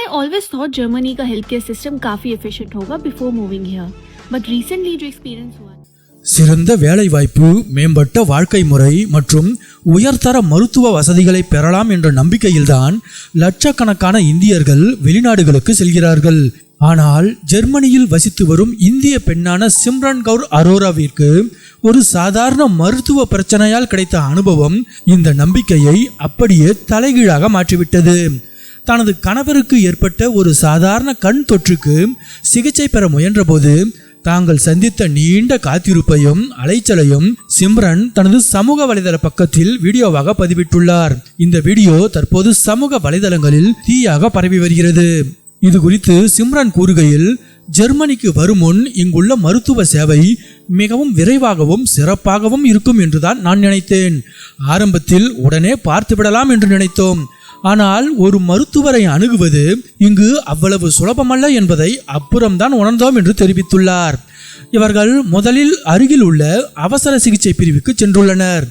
I always thought Germany का healthcare system काफी efficient होगा before moving here, but recently जो experience हुआ சிறந்த வேலை வாய்ப்பு, மேம்பட்ட வாழ்க்கை முறை மற்றும் உயர்தர மருத்துவ வசதிகளை பெறலாம் என்ற நம்பிக்கையில்தான் லட்சக்கணக்கான இந்தியர்கள் வெளிநாடுகளுக்கு செல்கிறார்கள். ஆனால் ஜெர்மனியில் வசித்து வரும் இந்திய பெண்ணான சிம்ரன் கவுர் அரோராவிற்கு ஒரு சாதாரண மருத்துவ பிரச்சனையால் கிடைத்த அனுபவம் இந்த நம்பிக்கையை அப்படியே தலைகீழாக மாற்றிவிட்டது. தனது கணவருக்கு ஏற்பட்ட ஒரு சாதாரண கண் தொற்றுக்கு சிகிச்சை பெற முயன்றபோது தாங்கள் சந்தித்த நீண்ட காத்திருப்பையும் அலைச்சலையும் சிம்ரன் தனது சமூக வலைதள பக்கத்தில் வீடியோவாக பதிவிட்டுள்ளார். இந்த வீடியோ தற்போது சமூக வலைதளங்களில் தீயாக பரவி வருகிறது. இது குறித்து சிம்ரன் கூறுகையில், ஜெர்மனிக்கு வரும் முன் இங்குள்ள மருத்துவ சேவை மிகவும் விரைவாகவும் சிறப்பாகவும் இருக்கும் என்றுதான் நான் நினைத்தேன். ஆரம்பத்தில் உடனே பார்த்துவிடலாம் என்று நினைத்தோம். ஆனால் ஒரு மருத்துவரை அணுகுவது இங்கு அவ்வளவு சுலபமல்ல என்பதை அப்புறம்தான் உணர்ந்தோம் என்று தெரிவித்துள்ளார். இவர்கள் முதலில் அருகில் உள்ள அவசர சிகிச்சை பிரிவுக்கு சென்றுள்ளனர்.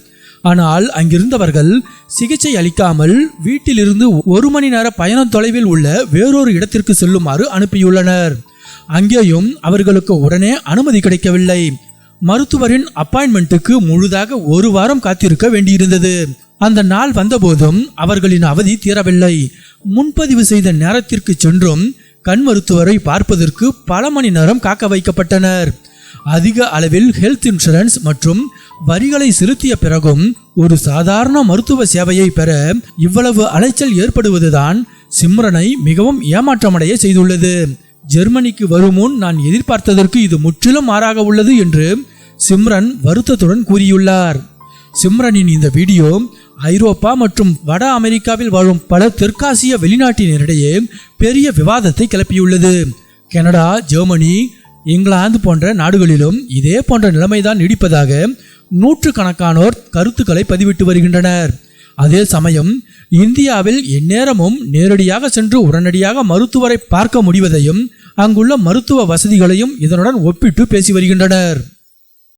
ஆனால் அங்கிருந்தவர்கள் சிகிச்சை அளிக்காமல் வீட்டிலிருந்து 1 மணி நேர பயண தொலைவில் உள்ள வேறொரு இடத்திற்கு செல்லுமாறு அனுப்பியுள்ளனர். அங்கேயும் அவர்களுக்கு உடனே அனுமதி கிடைக்கவில்லை. மருத்துவரின் அப்பாயின்மெண்ட்டுக்கு முழுதாக 1 வாரம் காத்திருக்க வேண்டியிருந்தது. அந்த நாள் வந்தபோதும் அவர்களின் அவதி தீரவில்லை. முன்பதிவு செய்த நேரத்திற்கு சென்றும் கண் மருத்துவரை பார்ப்பதற்கு பல மணி நேரம் காக்க வைக்கப்பட்டனர். அதிக அளவில் ஹெல்த் இன்சூரன்ஸ் மற்றும் வரிகளை செலுத்திய பிறகும் ஒரு சாதாரண மருத்துவ சேவையை பெற இவ்வளவு அலைச்சல் ஏற்படுவதுதான் சிம்ரனை மிகவும் ஏமாற்றமடைய செய்துள்ளது. ஜெர்மனிக்கு வரும் முன் நான் எதிர்பார்த்ததற்கு இது முற்றிலும் மாறாக உள்ளது என்று சிம்ரன் வருத்தத்துடன் கூறியுள்ளார். சிம்ரனின் இந்த வீடியோ ஐரோப்பா மற்றும் வட அமெரிக்காவில் வாழும் பல தெற்காசிய வெளிநாட்டினரிடையே பெரிய விவாதத்தை கிளப்பியுள்ளது. கனடா, ஜெர்மனி, இங்கிலாந்து போன்ற நாடுகளிலும் இதே போன்ற நிலைமைதான் நீடிப்பதாக நூற்றுக்கணக்கானோர் கருத்துக்களை பதிவிட்டு வருகின்றனர். அதே சமயம் இந்தியாவில் எந்நேரமும் நேரடியாக சென்று உடனடியாக மருத்துவரை பார்க்க முடிவதையும் அங்குள்ள மருத்துவ வசதிகளையும் இதனுடன் ஒப்பிட்டு பேசி வருகின்றனர்.